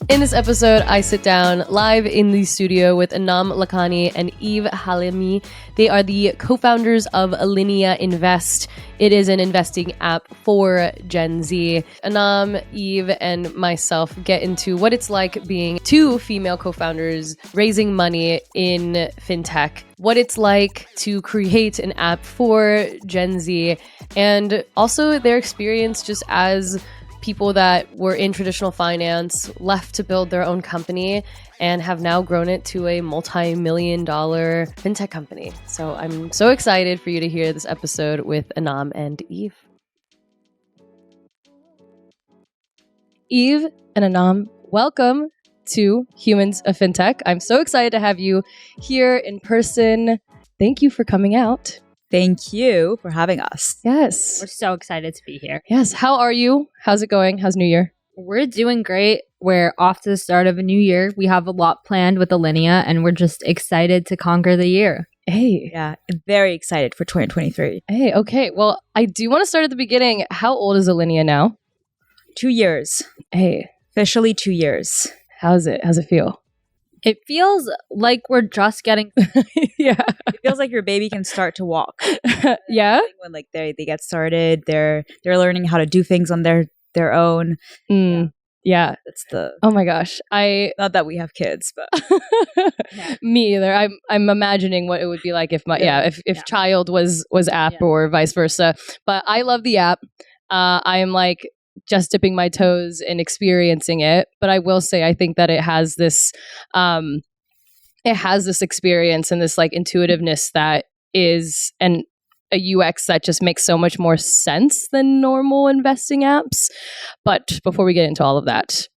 In this episode, I sit down live in the studio with Anam Lakhani and Halimi. They are the co-founders of Alinea Invest. It is an investing app for Gen Z. Anam, Eve, and myself get into what it's like being two female co-founders raising money in Fintech, what it's like to create an app for Gen Z, and also their experience just as people that were in traditional finance, left to build their own company, and have now grown it to a multi-million-dollar fintech company. So I'm so excited for you to hear this episode with Anam and Eve. Eve and Anam, welcome to Humans of Fintech. I'm so excited to have you here in person. Thank you for coming out. Thank you for having us. Yes. We're so excited to be here. Yes. How are you? How's it going? How's New Year? We're doing great. We're off to the start of a new year. We have a lot planned with Alinea, and we're just excited to conquer the year. Hey. Yeah, very excited for 2023. Hey, okay. Well, I do want to start at the beginning. How old is Alinea now? 2 years. Hey. Officially 2 years. How's it feel? It feels like we're just getting... Yeah. It feels like your baby can start to walk. Yeah? When they get started, they're learning how to do things on their own. Yeah. That's the... Oh my gosh. Not that we have kids, but... Me either. I'm imagining what it would be like if if child was app or vice versa. But I love the app. I am like just dipping my toes and experiencing it. But I will say, I think that it has this experience and this like intuitiveness that is a UX that just makes so much more sense than normal investing apps. But before we get into all of that,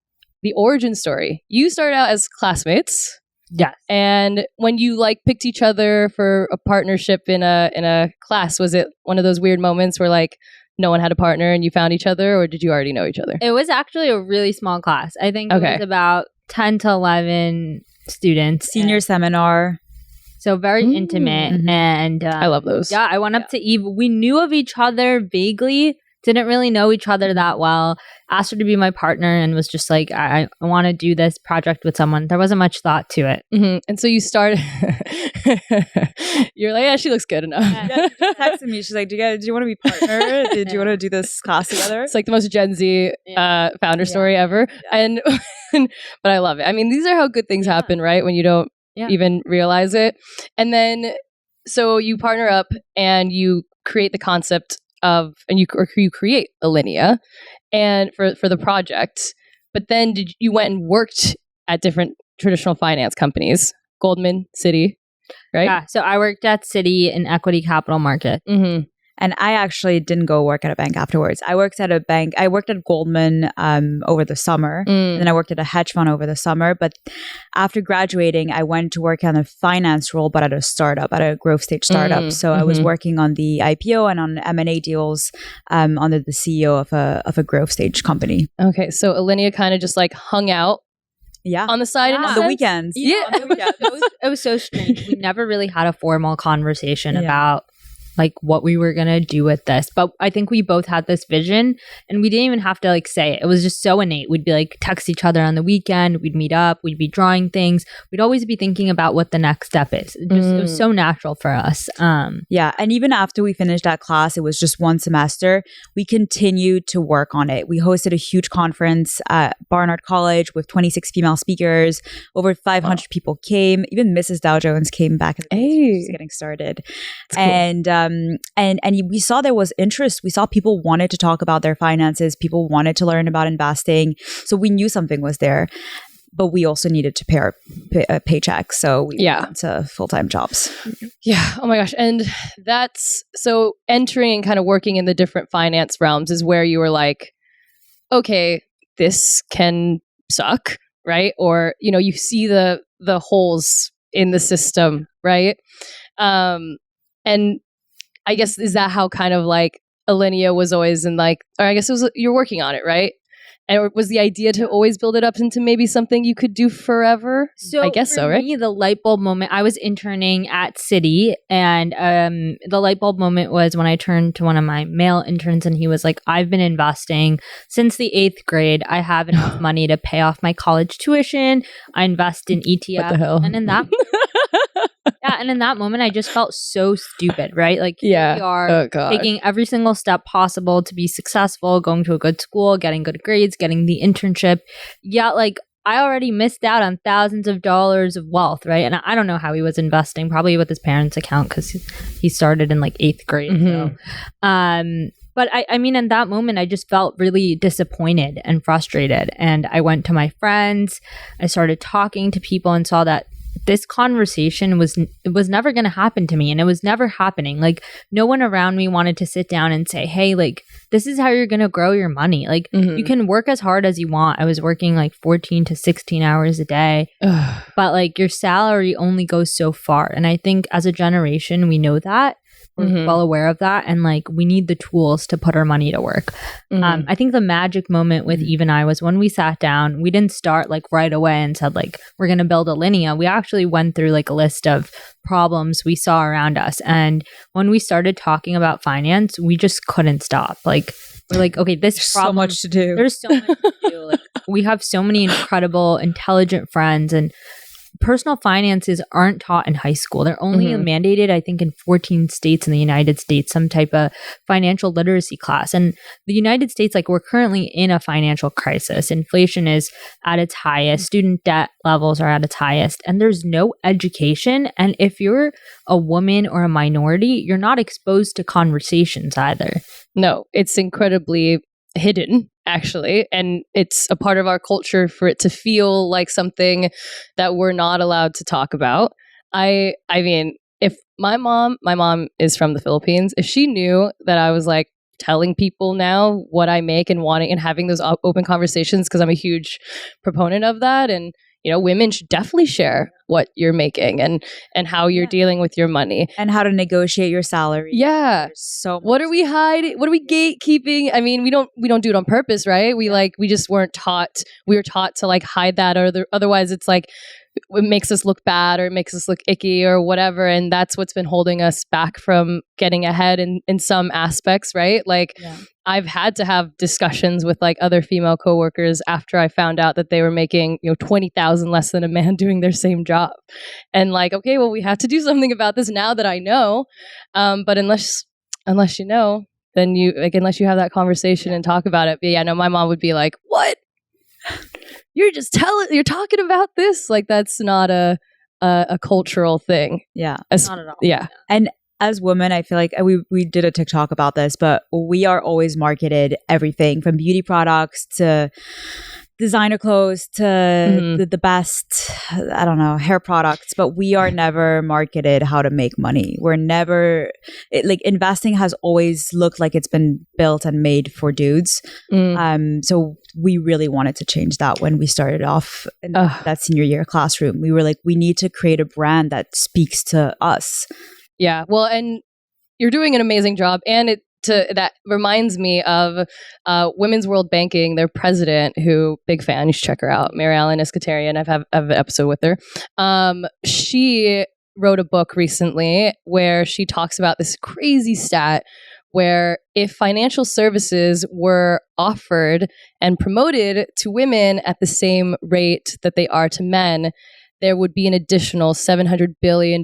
the origin story. You started out as classmates. Yes. And when you like picked each other for a partnership in a class, was it one of those weird moments where like no one had a partner and you found each other, or did you already know each other? It was actually a really small class. I think it was about 10 to 11 students. Senior seminar. So very intimate. Mm-hmm. And I love those. Yeah, I went up to Eve. We knew of each other vaguely, didn't really know each other that well. Asked her to be my partner and was just like, I want to do this project with someone. There wasn't much thought to it. Mm-hmm. And so you started, you're like, yeah, she looks good enough. Yeah, she just texted me. She's like, do you want to be partner? Did you want to do this class together? It's like the most Gen Z founder story ever. Yeah. But I love it. I mean, these are how good things happen, right? When you don't even realize it. And then, so you partner up and you create the concept of, and you create Alinea and for the project. But then you went and worked at different traditional finance companies, Goldman, Citi, right? Yeah. So I worked at Citi in equity capital market. Mm-hmm. And I actually didn't go work at a bank afterwards. I worked at a bank. I worked at Goldman over the summer. And then I worked at a hedge fund over the summer. But after graduating, I went to work on a finance role, but at a startup, at a growth stage startup. So I was working on the IPO and on M&A deals under the CEO of a growth stage company. Okay. So Alinea kind of just like hung out on the side on the weekends. Yeah. It was so strange. We never really had a formal conversation about like what we were going to do with this. But I think we both had this vision and we didn't even have to like say it. It was just so innate. We'd be like text each other on the weekend. We'd meet up. We'd be drawing things. We'd always be thinking about what the next step is. It was so natural for us. Yeah. And even after we finished that class, it was just one semester. We continued to work on it. We hosted a huge conference at Barnard College with 26 female speakers. Over 500 people came. Even Mrs. Dow Jones came back as she was getting started. And we saw there was interest. We saw people wanted to talk about their finances. People wanted to learn about investing. So we knew something was there, but we also needed to pay our paycheck. So we went to full-time jobs. Yeah. Oh my gosh. And that's so entering and kind of working in the different finance realms is where you were like, okay, this can suck, right? Or, you see the holes in the system, right? And I guess, is that how kind of like Alinea was always in like, or I guess it was, you're working on it, right? or was the idea to always build it up into maybe something you could do forever? So I guess so, right? For me, the light bulb moment, I was interning at Citi, and the light bulb moment was when I turned to one of my male interns, and he was like, I've been investing since the 8th grade. I have enough money to pay off my college tuition. I invest in ETF. What the hell? And in that and in that moment, I just felt so stupid, right? Like, here we are taking every single step possible to be successful, going to a good school, getting good grades, getting the internship. Yeah, like, I already missed out on thousands of dollars of wealth, right? And I don't know how he was investing, probably with his parents' account, because he started in like 8th grade. So, but I mean, in that moment, I just felt really disappointed and frustrated. And I went to my friends, I started talking to people, and saw that this conversation was never going to happen to me, and it was never happening. Like, no one around me wanted to sit down and say, hey, like, this is how you're going to grow your money. Like, you can work as hard as you want. I was working like 14 to 16 hours a day, but like, your salary only goes so far. And I think as a generation, we know that. We're well aware of that, and like, we need the tools to put our money to work. I think the magic moment with Eve and I was when we sat down. We didn't start like right away and said like, we're going to build Alinea. We actually went through like a list of problems we saw around us, and when we started talking about finance, we just couldn't stop. Like, we're like, okay, this problem, so much to do. There's so much to do. Like, we have so many incredible, intelligent friends, and personal finances aren't taught in high school. They're only mandated, I think, in 14 states in the United States, some type of financial literacy class. And the United States, like, we're currently in a financial crisis. Inflation is at its highest. Student debt levels are at its highest. And there's no education. And if you're a woman or a minority, you're not exposed to conversations either. No, it's incredibly hidden, actually, and it's a part of our culture for it to feel like something that we're not allowed to talk about. I mean, if my mom is from the Philippines, if she knew that I was like telling people now what I make and wanting and having those open conversations, because I'm a huge proponent of that, and you know, women should definitely share what you're making and how you're dealing with your money and how to negotiate your salary. Yeah. So what are we hiding? What are we gatekeeping? I mean, we don't do it on purpose, right? We just weren't taught. We were taught to like hide that, or otherwise it's like it makes us look bad or it makes us look icky or whatever, and that's what's been holding us back from getting ahead in some aspects, right? Like, I've had to have discussions with like other female coworkers after I found out that they were making, you know, 20,000 less than a man doing their same job, and like, okay, well, we have to do something about this now that I know, but unless you know, then unless you have that conversation and talk about it. But yeah, no, my mom would be like, "What? You're talking about this? Like, that's not a cultural thing." Yeah, not at all. Yeah, and as women, I feel like we did a TikTok about this, but we are always marketed everything from beauty products to designer clothes to the best, I don't know, hair products, but we are never marketed how to make money. We're never, like, investing has always looked like it's been built and made for dudes. So we really wanted to change that when we started off in that senior year classroom. We were like, we need to create a brand that speaks to us. Yeah. Well, and you're doing an amazing job. And that reminds me of Women's World Banking, their president, who, big fan, you should check her out, Mary Ellen Escatarian. I have an episode with her. She wrote a book recently where she talks about this crazy stat where if financial services were offered and promoted to women at the same rate that they are to men, there would be an additional $700 billion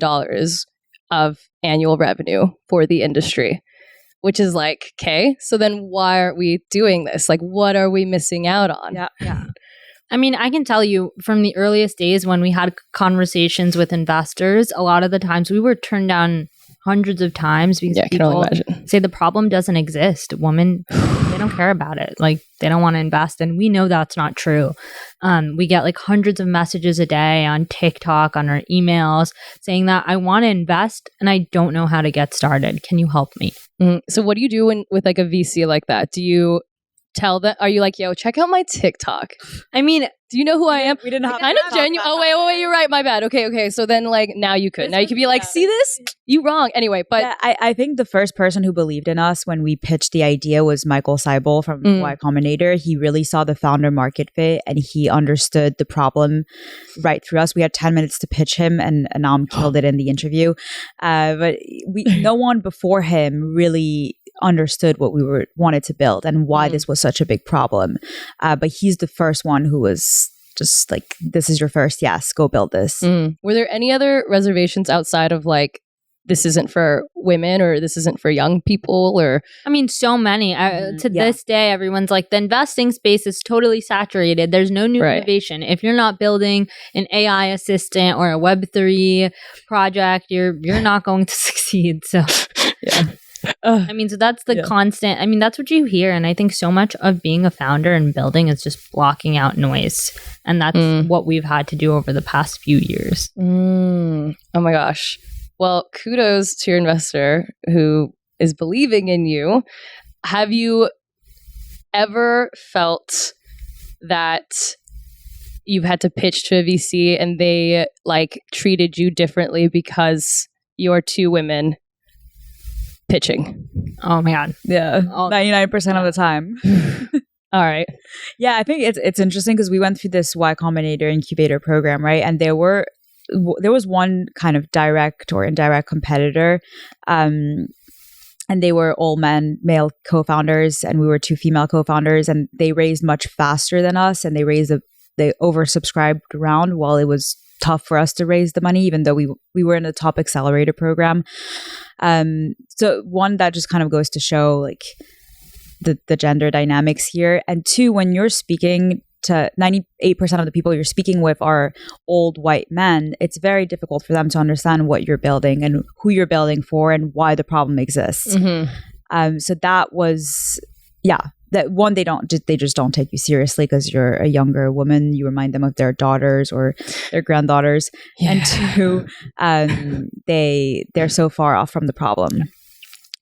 of annual revenue for the industry. Which is like, okay, so then why aren't we doing this? Like, what are we missing out on? Yeah. I mean, I can tell you from the earliest days when we had conversations with investors, a lot of the times we were turned down hundreds of times because people say the problem doesn't exist. Women, they don't care about it. Like, they don't want to invest. And we know that's not true. We get like hundreds of messages a day on TikTok, on our emails, saying that I want to invest and I don't know how to get started. Can you help me? So what do you do with like a VC like that? Do you tell them, are you like, yo, check out my TikTok? I mean, Do you know who I am? We didn't have Kind of genuine. Oh, wait, you're right. My bad. Okay. So then, like, now you could be like, see this? You wrong. Anyway, but yeah, I think the first person who believed in us when we pitched the idea was Michael Seibel from Y Combinator. He really saw the founder market fit and he understood the problem right through us. We had 10 minutes to pitch him and Anam killed it in the interview. But no one before him really understood what we wanted to build and why this was such a big problem. But he's the first one who was just like, this is your first, yes, go build this. Were there any other reservations outside of like, this isn't for women or this isn't for young people? Or I mean, so many. This day, everyone's like, the investing space is totally saturated. There's no new innovation. If you're not building an AI assistant or a Web3 project, you're not going to succeed. So yeah. I mean, so that's the constant. I mean, that's what you hear. And I think so much of being a founder and building is just blocking out noise. And that's what we've had to do over the past few years. Oh my gosh. Well, kudos to your investor who is believing in you. Have you ever felt that you've had to pitch to a VC and they like treated you differently because you're two women pitching? Oh my God. Yeah. 99% of the time. All right. Yeah, I think it's interesting because we went through this Y Combinator incubator program, right? And there was one kind of direct or indirect competitor, and they were all male co-founders, and we were two female co-founders, and they raised much faster than us, and they oversubscribed round while it was tough for us to raise the money, even though we were in the top accelerator program. So one, that just kind of goes to show like the gender dynamics here, and two, when you're speaking to 98% of the people you're speaking with are old white men, it's very difficult for them to understand what you're building and who you're building for and why the problem exists. So that was, that one, they just don't take you seriously because you're a younger woman. You remind them of their daughters or their granddaughters. And two, they're so far off from the problem.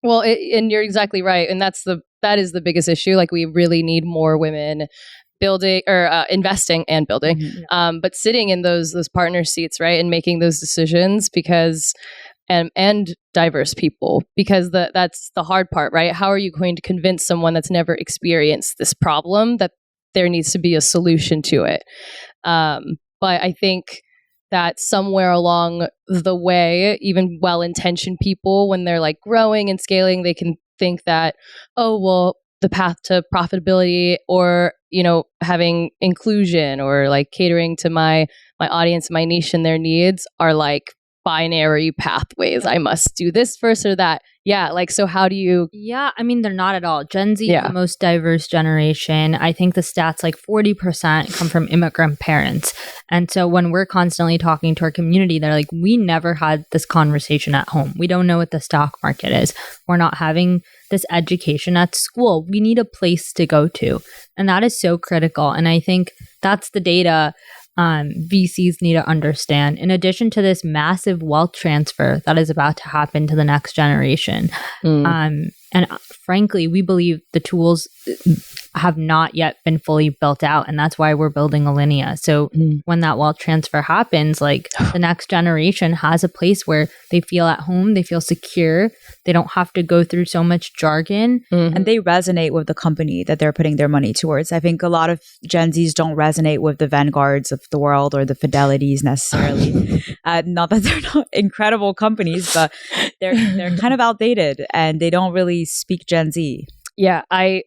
Well, and you're exactly right. And that is the biggest issue. Like, we really need more women building or investing and building, but sitting in those partner seats, right, and making those decisions, because and diverse people, because that's the hard part, right? How are you going to convince someone that's never experienced this problem that there needs to be a solution to it? But I think that somewhere along the way, even well-intentioned people, when they're like growing and scaling, they can think that, oh, well, the path to profitability or, having inclusion or like catering to my audience, my niche and their needs are like binary pathways. I must do this first or that. Yeah. Like, so how do you? Yeah. I mean, they're not at all. Gen Z is the most diverse generation. I think the stats, like 40% come from immigrant parents. And so when we're constantly talking to our community, they're like, we never had this conversation at home. We don't know what the stock market is. We're not having this education at school. We need a place to go to. And that is so critical. And I think that's the data VCs need to understand. In addition to this massive wealth transfer that is about to happen to the next generation. And frankly, we believe the tools have not yet been fully built out. And that's why we're building Alinea. So when that wealth transfer happens, like the next generation has a place where they feel at home, they feel secure, they don't have to go through so much jargon. And they resonate with the company that they're putting their money towards. I think a lot of Gen Zs don't resonate with the Vanguards of the world or the Fidelities necessarily. Not that they're not incredible companies, but they're kind of outdated and they don't really speak Gen Z. Yeah, I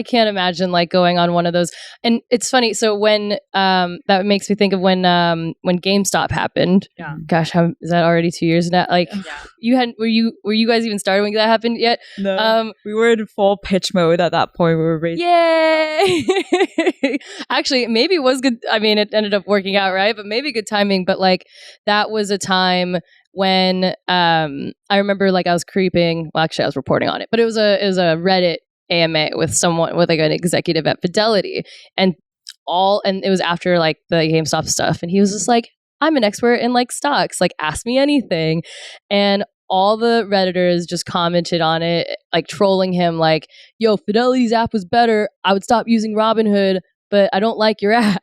can't imagine like going on one of those. And it's funny. So when that makes me think of when GameStop happened. Yeah. Gosh, how is that already 2 years now? Like, were you guys even started when that happened yet? No, we were in full pitch mode at that point. We were raising. Yay! Actually, maybe it was good. I mean, it ended up working out, right? But maybe good timing. But like, that was a time when I remember like I was creeping. Well, actually, I was reporting on it, but it was a Reddit AMA with someone with like an executive at Fidelity, and it was after like the GameStop stuff, and he was just like, I'm an expert in like stocks, like ask me anything. And all the Redditors just commented on it, like trolling him, like, yo, Fidelity's app was better. I would stop using Robinhood, but I don't like your app.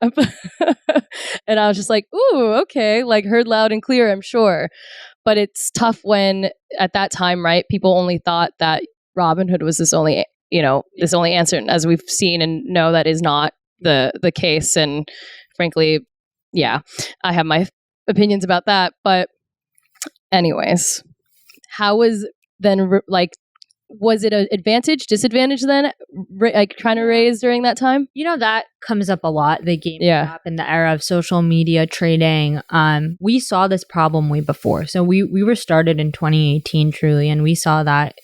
And I was just like, ooh, okay, like heard loud and clear, I'm sure. But it's tough when at that time, right, people only thought that Robinhood was this only answer. And as we've seen and know, that is not the case. And frankly, yeah, I have my opinions about that. But anyways, how was then was it an advantage, disadvantage then, like trying to raise during that time? That comes up a lot. The game app in the era of social media trading. We saw this problem way before. So we were started in 2018 truly, and we saw that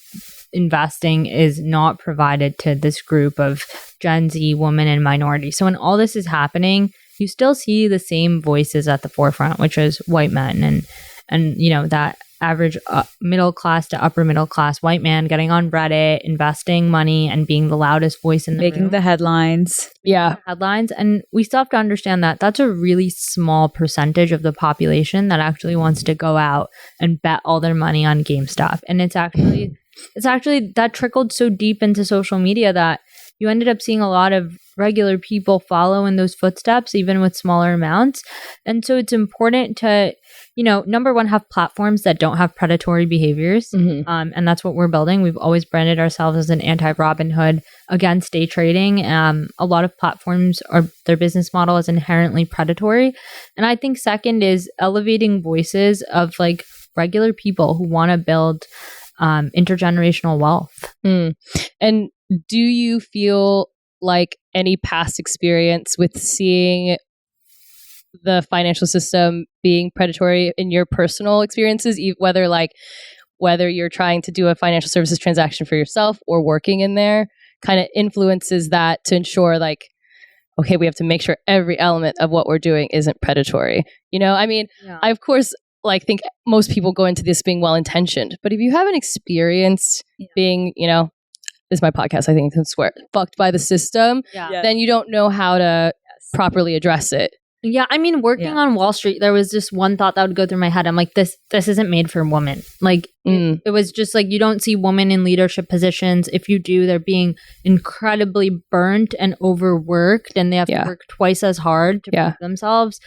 investing is not provided to this group of Gen Z women and minorities. So when all this is happening, you still see the same voices at the forefront, which is white men and that average middle class to upper middle class white man getting on Reddit, investing money and being the loudest voice in the making room. the headlines. Yeah. Headlines. And we still have to understand that that's a really small percentage of the population that actually wants to go out and bet all their money on GameStop. And it's actually that trickled so deep into social media that you ended up seeing a lot of regular people follow in those footsteps, even with smaller amounts. And so it's important to, number one, have platforms that don't have predatory behaviors. Mm-hmm. And that's what we're building. We've always branded ourselves as an anti-Robinhood against day trading. A lot of platforms their business model is inherently predatory. And I think second is elevating voices of like regular people who want to build intergenerational wealth. And do you feel like any past experience with seeing the financial system being predatory in your personal experiences, whether you're trying to do a financial services transaction for yourself or working in there, kind of influences that to ensure like, okay, we have to make sure every element of what we're doing isn't predatory. I of course think most people go into this being well-intentioned, but if you haven't experienced being, this is my podcast, I think I can swear, fucked by the system, then you don't know how to properly address it. Yeah, working on Wall Street, there was just one thought that would go through my head. I'm like, this isn't made for women. Like, it was just like, you don't see women in leadership positions. If you do, they're being incredibly burnt and overworked, and they have to work twice as hard to prove themselves.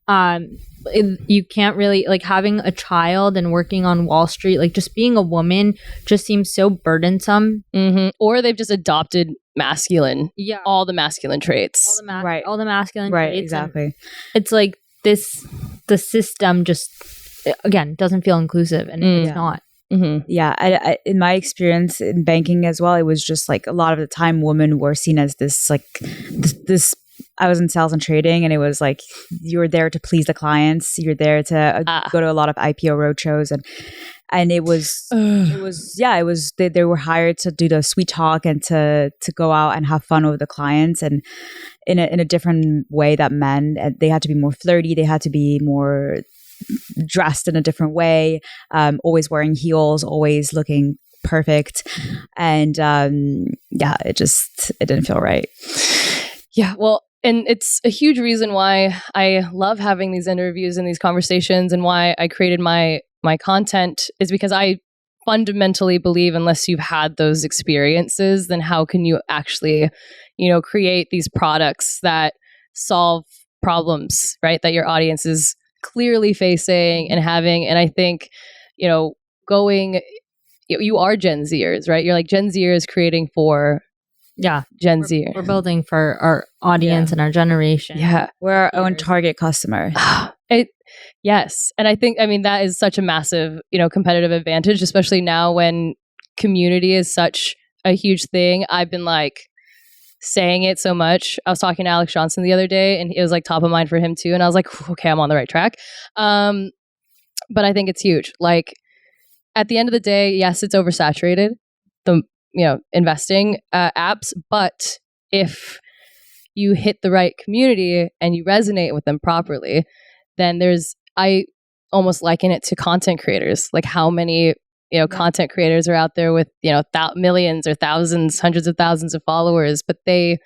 You can't really, like, having a child and working on Wall Street, like, just being a woman just seems so burdensome. Mm-hmm. Or they've just adopted all the masculine traits. All the masculine traits. Right, exactly. It's like the system just, again, doesn't feel inclusive, and it's not. Mm-hmm. Yeah, I, in my experience in banking as well, it was just like a lot of the time women were seen as this I was in sales and trading, and it was like you're there to please the clients. You're there to go to a lot of IPO roadshows, and it was they were hired to do the sweet talk and to go out and have fun with the clients, and in a different way that men, they had to be more flirty. They had to be more dressed in a different way, always wearing heels, always looking perfect, and it didn't feel right. Yeah, well, and it's a huge reason why I love having these interviews and these conversations, and why I created my content is because I fundamentally believe unless you've had those experiences, then how can you actually, create these products that solve problems, right? That your audience is clearly facing and having. And I think, you are Gen Zers, right? You're like Gen Zers creating for Gen Z. We're building for our audience and our generation. Yeah. We're our own target customer. Yes. And I think, that is such a massive, competitive advantage, especially now when community is such a huge thing. I've been saying it so much. I was talking to Alex Johnson the other day, and it was top of mind for him too. And I was like, okay, I'm on the right track. But I think it's huge. At the end of the day, yes, it's oversaturated. Investing apps, but if you hit the right community and you resonate with them properly, then I almost liken it to content creators. Like how many content creators are out there with millions or thousands, hundreds of thousands of followers, but they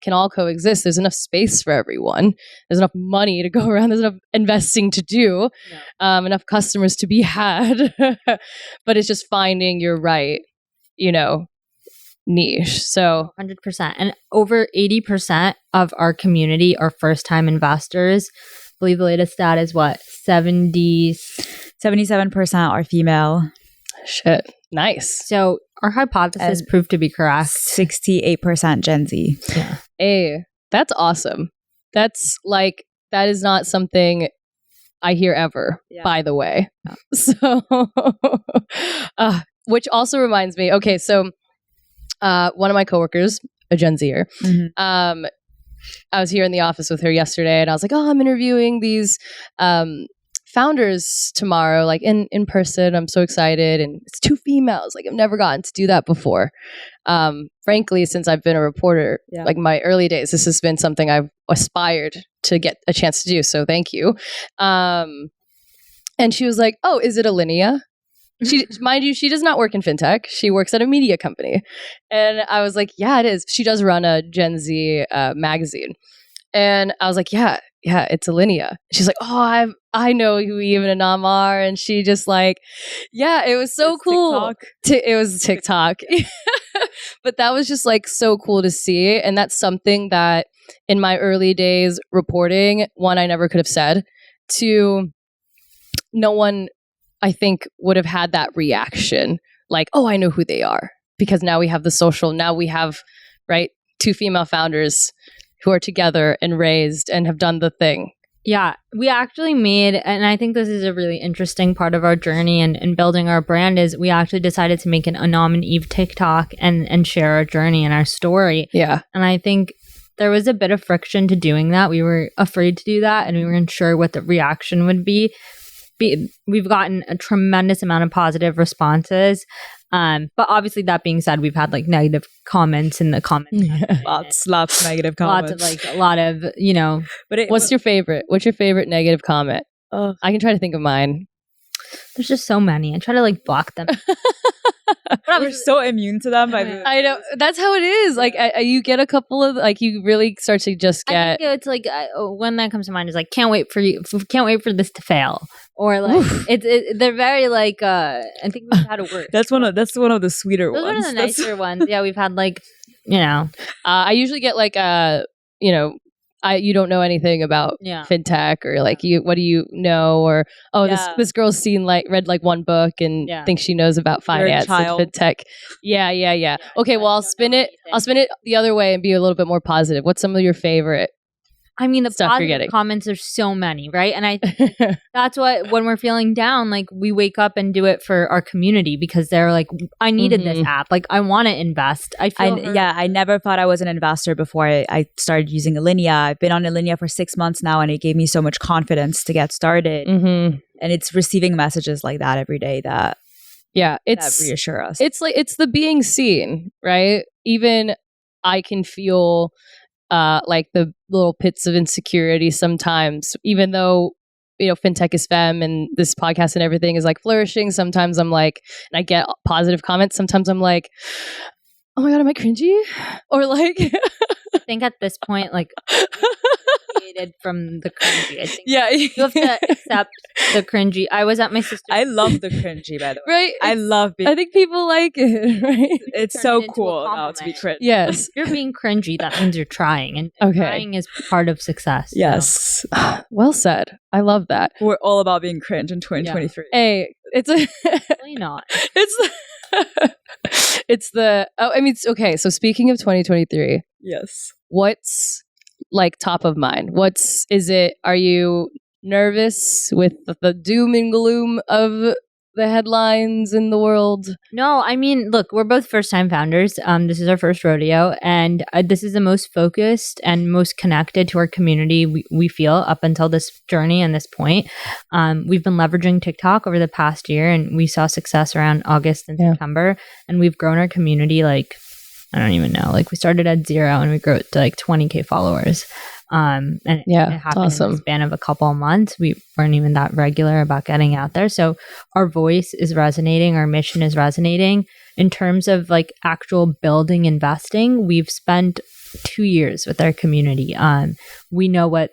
can all coexist. There's enough space for everyone. There's enough money to go around. There's enough investing to do, enough customers to be had. But it's just finding your right, niche. So 100%. And over 80% of our community are first-time investors. I believe the latest stat is what? 77% are female. Shit. Nice. So our hypothesis proved to be correct. 68% Gen Z. Yeah. Hey, that's awesome. That's like, that is not something I hear ever, by the way. Yeah. So, which also reminds me, okay, so one of my coworkers, a Gen Zer, I was here in the office with her yesterday, and I was like, oh, I'm interviewing these founders tomorrow, like in person. I'm so excited. And it's 2 females. Like, I've never gotten to do that before. Frankly, since I've been a reporter, like my early days, this has been something I've aspired to get a chance to do. So thank you. And she was like, oh, is it Alinea? Mind you, she does not work in fintech. She works at a media company. And I was like, yeah, it is. She does run a Gen Z magazine. And I was like, yeah, it's Alinea. She's like, oh, I know who Eve and Anam are. And she just like, yeah, it was so cool. It was TikTok. But that was just like so cool to see. And that's something that in my early days reporting, one, I never could have said. 2, no one, I think, would have had that reaction. Like, oh, I know who they are. Because now we have the social. Now we have, 2 female founders who are together and raised and have done the thing. Yeah, we actually made, and I think this is a really interesting part of our journey and building our brand, is we actually decided to make an Anam and Eve TikTok and share our journey and our story. Yeah. And I think there was a bit of friction to doing that. We were afraid to do that, and we weren't sure what the reaction would be. We've gotten a tremendous amount of positive responses. But obviously, that being said, we've had like negative comments in the comments. Lots of negative comments. Lots of a lot of, But what's your favorite? What's your favorite negative comment? I can try to think of mine. There's just so many. I try to like block them. We're so immune to them. I know. That's how it is. Like, you get a couple of, like, you really start to just get. I think it's like, one that comes to mind is like, can't wait for this to fail. Or like, they're very like, I think we've had a word. That's one of the sweeter ones. One of the nicer ones. Yeah, we've had like, I usually get like, you don't know anything about fintech, or like what do you know, or this girl's read like one book and thinks she knows about finance and fintech. Yeah. Okay, well I'll spin it the other way and be a little bit more positive. What's some of your favorite? I mean, the positive comments are so many, right? And I that's what, when we're feeling down, like we wake up and do it for our community because they're like, I needed this app. Like, I want to invest. I never thought I was an investor before I started using Alinea. I've been on Alinea for 6 months now, and it gave me so much confidence to get started. And it's receiving messages like that every day that reassure us. It's like, it's the being seen, right? Even I can feel like the little pits of insecurity sometimes, even though, fintech is femme and this podcast and everything is like flourishing. Sometimes I'm like, and I get positive comments. Sometimes I'm like, oh my God, am I cringy? Or like, I think at this point, like, from the cringy. I think you have to accept the cringy. I was at my sister's. I love the cringy, by the way. Right? I love being. I think people like it, right? It's so cool now to be cringy. Yes. If you're being cringy, that means you're trying. And trying is part of success. Yes. So. Well said. I love that. We're all about being cringe in 2023. Yeah. Hey, it's really not. Okay, so speaking of 2023. Yes. What's like top of mind? Are you nervous with the doom and gloom of the headlines in the world? No, I mean, look, we're both first-time founders. This is our first rodeo, and this is the most focused and most connected to our community we feel up until this journey and this point. We've been leveraging TikTok over the past year, and we saw success around August and September, and we've grown our community like, I don't even know, like we started at 0 and we grew it to like 20K followers. And Yeah, it happened in awesome. the span of a couple of months. We weren't even that regular about getting out there. So our voice is resonating. Our mission is resonating. In terms of like actual building investing, we've spent 2 years with our community. We know what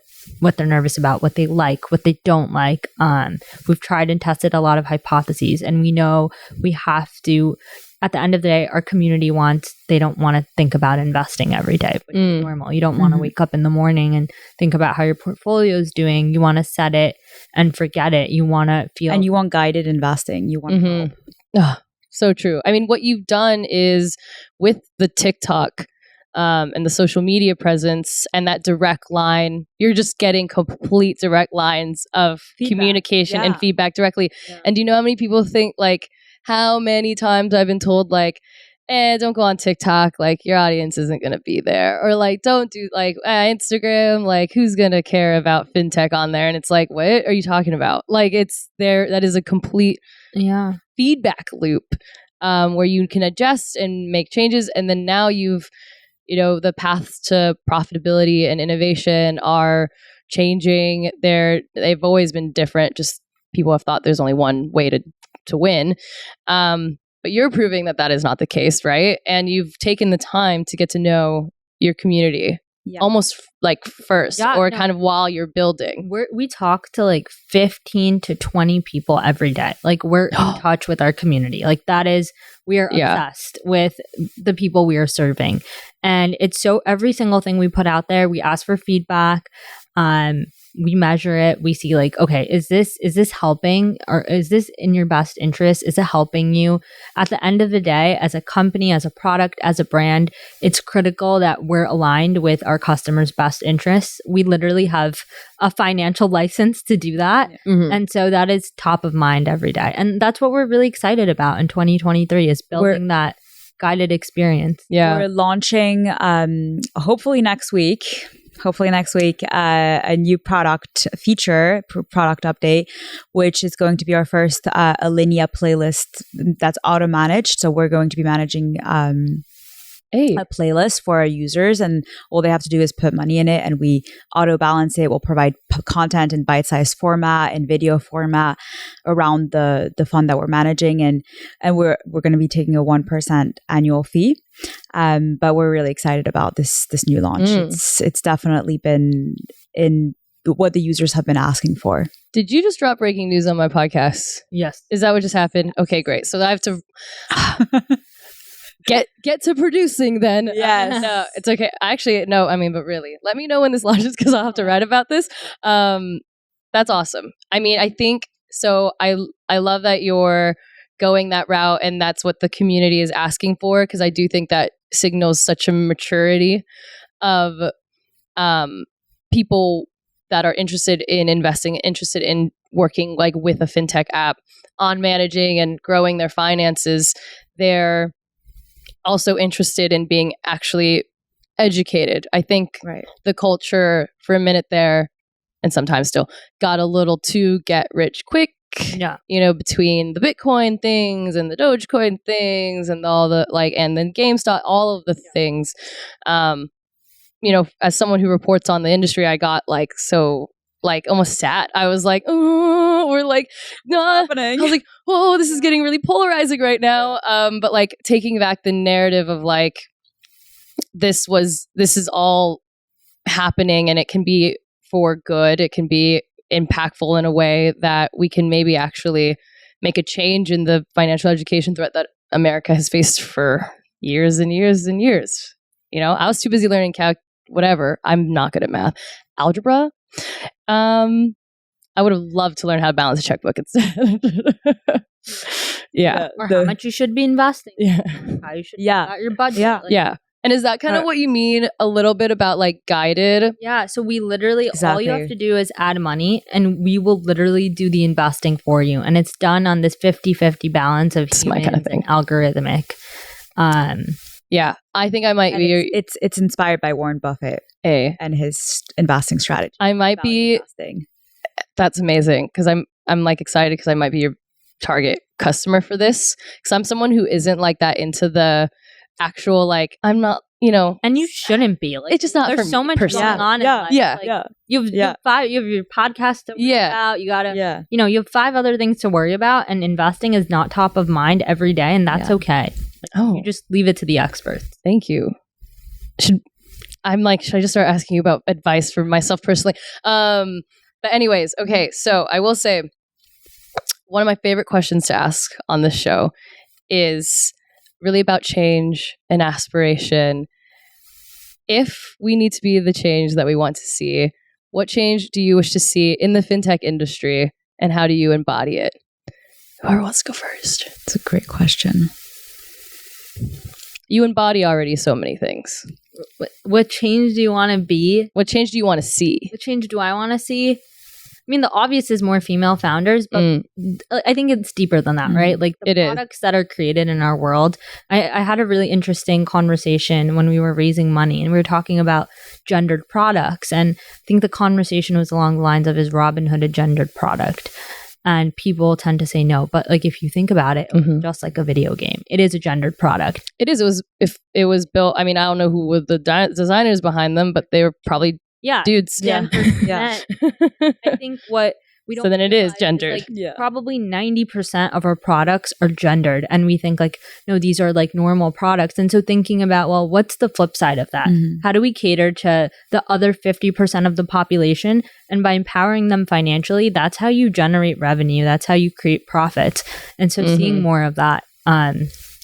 they're nervous about, what they like, what they don't like. We've tried and tested a lot of hypotheses, and we know we have to, at the end of the day, our community they don't want to think about investing every day, which is normal. You don't want to wake up in the morning and think about how your portfolio is doing. You want to set it and forget it. You want to feel. And you want guided investing. You want help. Oh, so true. I mean, what you've done is with the TikTok and the social media presence and that direct line, you're just getting complete direct lines of communication and feedback directly. Yeah. And do you know how many people think like, how many times I've been told like, don't go on TikTok, like your audience isn't going to be there, or like don't do like Instagram, like who's going to care about fintech on there? And it's like, what are you talking about? Like it's there. That is a complete feedback loop where you can adjust and make changes. And then now you've, the paths to profitability and innovation are changing. They've always been different. Just people have thought there's only one way to win. But you're proving that is not the case, right? And you've taken the time to get to know your community almost like first kind of while you're building. We talk to like 15 to 20 people every day. Like we're in touch with our community. Like we are obsessed with the people we are serving. And it's so every single thing we put out there, we ask for feedback. We measure it. We see like, okay, is this helping, or is this in your best interest? Is it helping you? At the end of the day, as a company, as a product, as a brand, it's critical that we're aligned with our customers' best interests. We literally have a financial license to do that. Mm-hmm. And so that is top of mind every day. And that's what we're really excited about in 2023 is building that guided experience. Yeah. We're launching hopefully next week, a new product update, which is going to be our first Alinea playlist that's auto-managed. So we're going to be managing a playlist for our users, and all they have to do is put money in it, and we auto-balance it. We'll provide content in bite-sized format and video format around the fund that we're managing, and we're going to be taking a 1% annual fee. But we're really excited about this new launch. It's definitely been in what the users have been asking for. Did you just drop breaking news on my podcast? Yes. Is that what just happened? Okay, great. So I have to get to producing then. Yes. No, it's okay. Actually, no, I mean, but really, let me know when this launches because I'll have to write about this. That's awesome. I mean, I think so. I love that you're going that route, and that's what the community is asking for, because I do think that signals such a maturity of people that are interested in investing, interested in working like with a fintech app on managing and growing their finances. They're also interested in being actually educated. I think the culture for a minute there, and sometimes still, got a little too get rich quick. Yeah, between the Bitcoin things and the Dogecoin things and all the and then GameStop, all of the things. As someone who reports on the industry, I got almost sad. I was like, oh, we're like, no, I was like, oh, this is getting really polarizing right now. But taking back the narrative of this is all happening, and it can be for good. It can be impactful in a way that we can maybe actually make a change in the financial education threat that America has faced for years and years and years. I was too busy learning whatever. I'm not good at math. Algebra. I would have loved to learn how to balance a checkbook instead. Yeah. Or how much you should be investing. Yeah. How you should about your budget. Yeah. And is that kind of what you mean a little bit about guided? Yeah. So we literally, all you have to do is add money, and we will literally do the investing for you. And it's done on this 50-50 balance of humans kind of thing. And algorithmic. Yeah. I think I might be. It's inspired by Warren Buffett and his investing strategy. I might be. Investing. That's amazing, because I'm excited because I might be your target customer for this, because I'm someone who isn't that into the actual I'm not And you shouldn't be. Like, it's just not for there's so me much personally. going on. Yeah. In life. Like, you have your podcast to worry about. You gotta, you have 5 other things to worry about, and investing is not top of mind every day, and that's okay. You just leave it to the experts. Thank you. Should I just start asking you about advice for myself personally? But anyways, okay. So I will say, one of my favorite questions to ask on this show is really about change and aspiration. If we need to be the change that we want to see, what change do you wish to see in the fintech industry, and how do you embody it? Whoever wants to go first. It's a great question. You embody already so many things. What change do you want to be? What change do you want to see? What change do I want to see? I mean, the obvious is more female founders, but I think it's deeper than that, right? Like the products that are created in our world. I had a really interesting conversation when we were raising money, and we were talking about gendered products. And I think the conversation was along the lines of, is Robinhood a gendered product? And people tend to say no. But like, if you think about it, just like a video game, it is a gendered product. It is. If it was built, I mean, I don't know who were the designers behind them, but they were probably dudes. I think what we don't. So then it is gendered. Probably 90% of our products are gendered, and we think like, no, these are like normal products. And so thinking about, well, what's the flip side of that? How do we cater to the other 50% of the population? And by empowering them financially, that's how you generate revenue. That's how you create profits. And so seeing more of that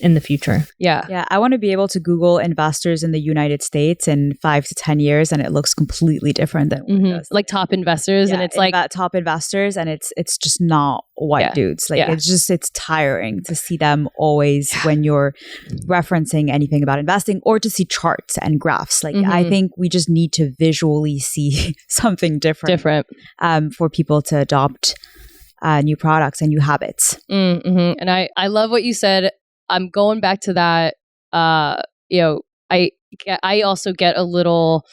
in the future. Yeah. I want to be able to Google investors in the United States in 5 to 10 years, and it looks completely different than what it does. Like top investors, and it's like top investors, and it's just not white dudes. Like it's tiring to see them always when you're referencing anything about investing, or to see charts and graphs. Like I think we just need to visually see something different for people to adopt new products and new habits. And I love what you said. I'm going back to that. I also get a little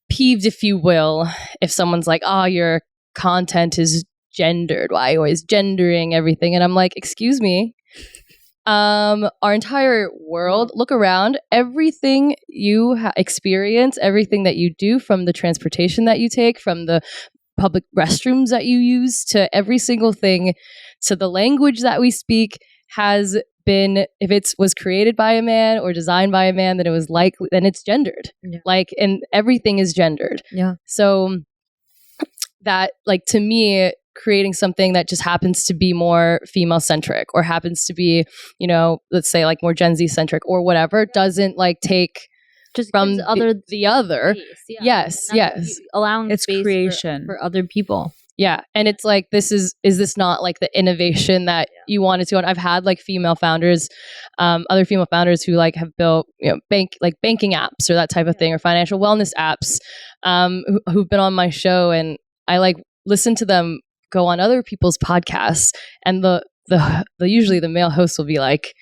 peeved, if you will, if someone's like, "Oh, your content is gendered. Why are you always gendering everything?" And I'm like, "Excuse me. Our entire world. Look around. Everything you experience, everything that you do, from the transportation that you take, from the public restrooms that you use, to every single thing, to the language that we speak, has been, if it was created by a man or designed by a man, then it's gendered. And everything is gendered. So that, like, to me, creating something that just happens to be more female centric, or happens to be, let's say like more Gen Z centric or whatever, doesn't like take just from the other. Yes. Allowing it's space creation for other people. Yeah. And it's like, is this not like the innovation that you wanted to? And I've had like female founders, other female founders who like have built, banking apps or that type of thing, or financial wellness apps, who've been on my show, and I like listen to them go on other people's podcasts, and the usually the male host will be like,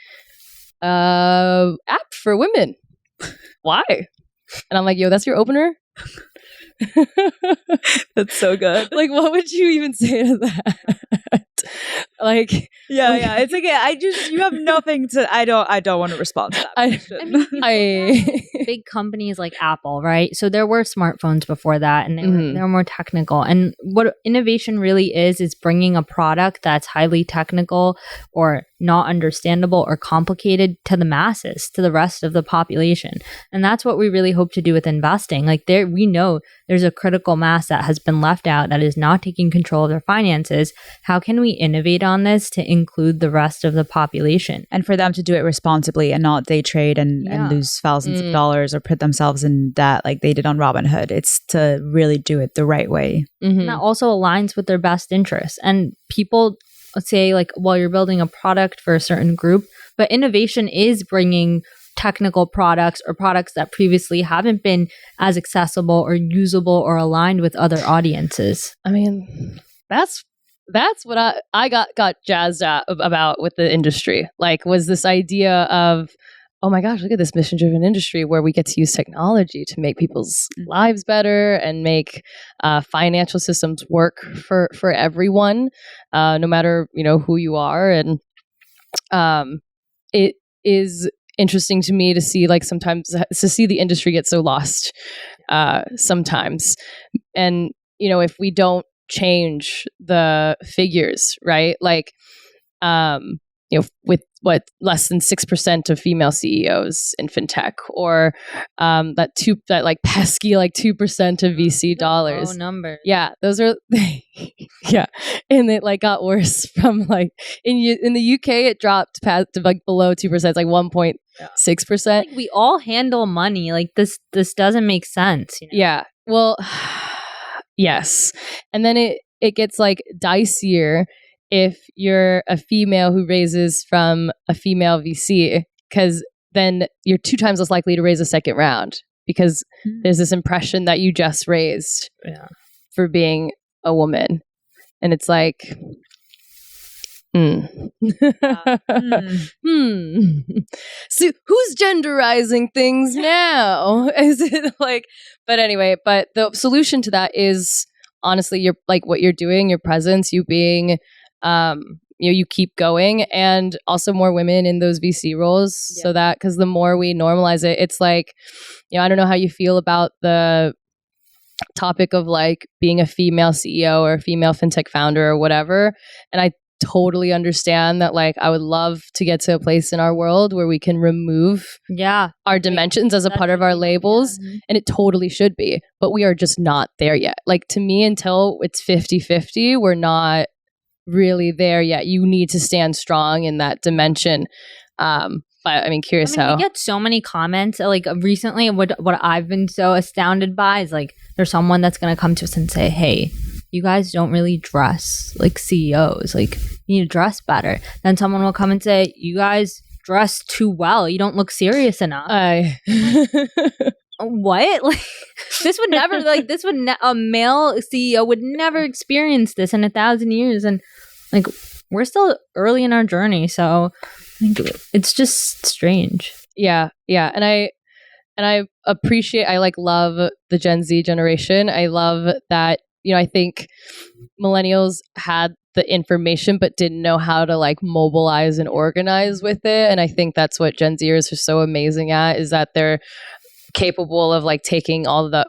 app for women. Why? And I'm like, yo, that's your opener? That's so good. Like, what would you even say to that? Like, it's like, you have nothing to. I don't want to respond to that. Big companies like Apple, right? So there were smartphones before that, and they were more technical. And what innovation really is bringing a product that's highly technical or not understandable or complicated to the masses, to the rest of the population. And that's what we really hope to do with investing. Like, we know there's a critical mass that has been left out, that is not taking control of their finances. How can we innovate on this to include the rest of the population? And for them to do it responsibly and not day trade and lose thousands of dollars or put themselves in debt like they did on Robinhood. It's to really do it the right way. And that also aligns with their best interests. And people say like, well, you're building a product for a certain group, but innovation is bringing technical products or products that previously haven't been as accessible or usable or aligned with other audiences. I mean, that's what I got jazzed about with the industry. Like, was this idea of, oh my gosh, look at this mission-driven industry where we get to use technology to make people's lives better and make financial systems work for everyone, no matter who you are. And it is interesting to me to see like sometimes to see the industry get so lost sometimes. And, you know, if we don't change the figures, right? Like, you know, with what less than 6% of female CEOs in fintech, or that like pesky like 2% of VC dollars. Low number. Yeah, those are yeah, and it like got worse from like in the UK it dropped past to like below 2%. It's like 1.6%. Like we all handle money. Like this doesn't make sense. You know? Yeah. Well, yes, and then it gets like dicier if you're a female who raises from a female VC, because then you're 2 times less likely to raise a second round, because there's this impression that you just raised for being a woman. And it's like, So who's genderizing things now? Is it like, but anyway, but the solution to that is honestly, you're like what you're doing, your presence, you being, you know, you keep going, and also more women in those VC roles. So that, because the more we normalize it, it's like, you know, I don't know how you feel about the topic of like being a female CEO or a female fintech founder or whatever. And I totally understand that. Like, I would love to get to a place in our world where we can remove our dimensions as a part of our labels. And it totally should be, but we are just not there yet. Like, to me, until it's 50-50, we're not really there yet. You need to stand strong in that dimension. But I mean, curious how we get so many comments. Like recently, what I've been so astounded by is like there's someone that's going to come to us and say, "Hey, you guys don't really dress like CEOs. Like, you need to dress better." Then someone will come and say, "You guys dress too well. You don't look serious enough." What? Like, this would never, like, a male CEO would never experience this in 1,000 years. And like, we're still early in our journey. So I think it's just strange. Yeah. Yeah. And I appreciate, I like love the Gen Z generation. I love that, you know, I think millennials had the information but didn't know how to like mobilize and organize with it. And I think that's what Gen Zers are so amazing at, is that they're capable of like taking all that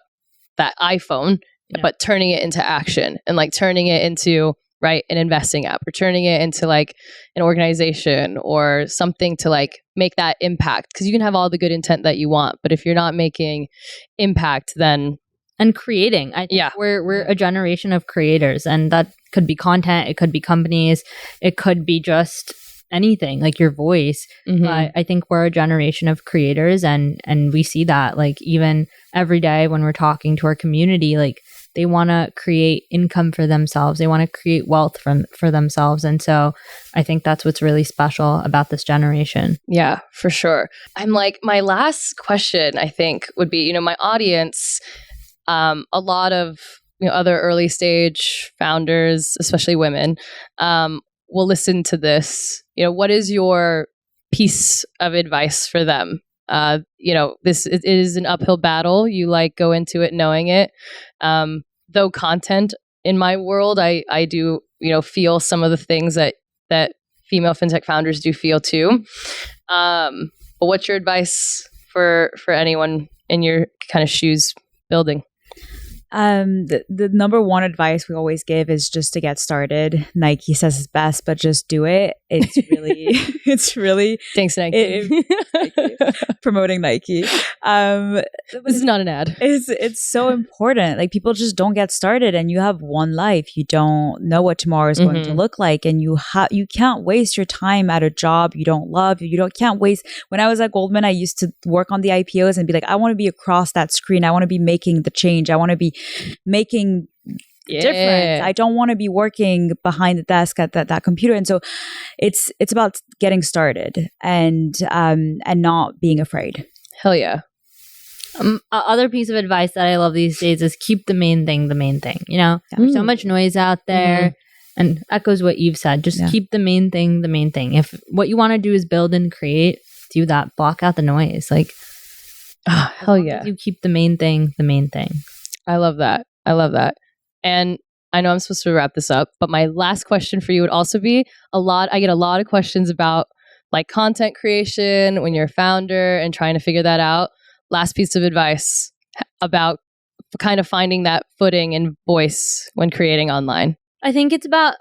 iPhone but turning it into action, and like turning it into an investing app, or turning it into like an organization or something to like make that impact. Because you can have all the good intent that you want, but if you're not making impact, then and creating, I think we're a generation of creators, and that could be content, it could be companies, it could be just anything, like your voice. But I think we're a generation of creators, and we see that like even every day when we're talking to our community, like they want to create income for themselves, they want to create wealth for themselves. And so I think that's what's really special about this generation. Yeah, for sure. I'm like, my last question I think would be, you know, my audience, a lot of, you know, other early stage founders, especially women, will listen to this. You know, what is your piece of advice for them? You know, it is an uphill battle. You like go into it knowing it. Though content in my world, I do, you know, feel some of the things that female fintech founders do feel too. But what's your advice for anyone in your kind of shoes building? The number one advice we always give is just to get started. Nike says it's best, but just do it. It's really thanks, Nike. Promoting Nike. This is not an ad. It's so important. Like, people just don't get started, and you have one life. You don't know what tomorrow is going to look like, and you can't waste your time at a job you don't love. Can't waste. When I was at Goldman, I used to work on the IPOs and be like, I want to be across that screen. I want to be making the change. I want to be making difference. I don't want to be working behind the desk at that computer. And so it's about getting started and not being afraid. Hell yeah. Other piece of advice that I love these days is keep the main thing the main thing. You know, there's so much noise out there, and echoes what you've said. Just keep the main thing the main thing. If what you want to do is build and create, do that. Block out the noise. Like, hell yeah. You keep the main thing the main thing. I love that. And I know I'm supposed to wrap this up, but my last question for you would also be I get a lot of questions about like content creation, when you're a founder and trying to figure that out, last piece of advice about kind of finding that footing and voice when creating online? I think it's about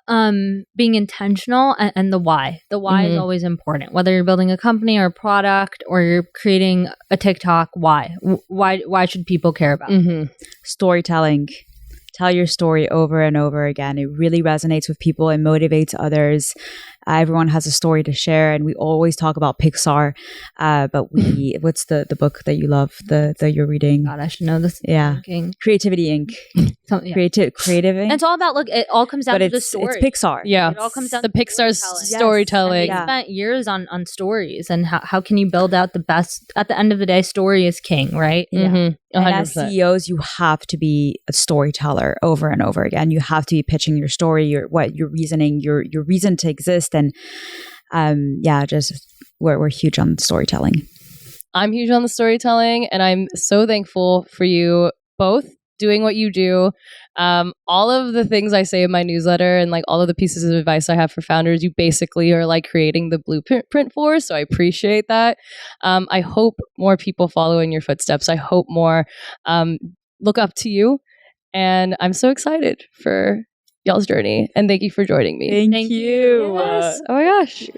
being intentional and the why. The why is always important. Whether you're building a company or a product or you're creating a TikTok, why? Why should people care about it? Storytelling. Tell your story over and over again. It really resonates with people and motivates others. Everyone has a story to share, and we always talk about Pixar. But what's the book that you love? That you're reading? God, I should know this. Yeah, Creativity Inc. Creative Inc. And it's all about it all comes down to the story. It's Pixar. Yeah, it all comes down to to Pixar's storytelling. They spent years on stories, and how can you build out the best? At the end of the day, story is king, right? Yeah. And as CEOs, you have to be a storyteller over and over again. You have to be pitching your story, your reasoning, your reason to exist, and we're huge on storytelling. I'm huge on the storytelling, and I'm so thankful for you both doing what you do. All of the things I say in my newsletter and like all of the pieces of advice I have for founders, you basically are like creating the blueprint for. So I appreciate that. I hope more people follow in your footsteps. I hope more look up to you. And I'm so excited for y'all's journey. And thank you for joining me. Thank you. Yes. Oh my gosh.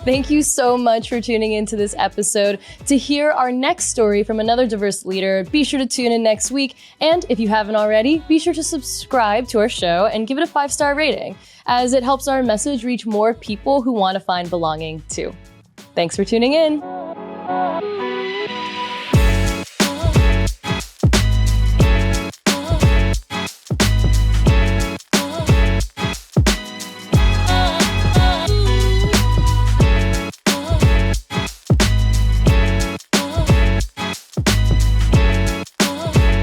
Thank you so much for tuning into this episode. To hear our next story from another diverse leader, be sure to tune in next week. And if you haven't already, be sure to subscribe to our show and give it a 5-star rating, as it helps our message reach more people who want to find belonging too. Thanks for tuning in.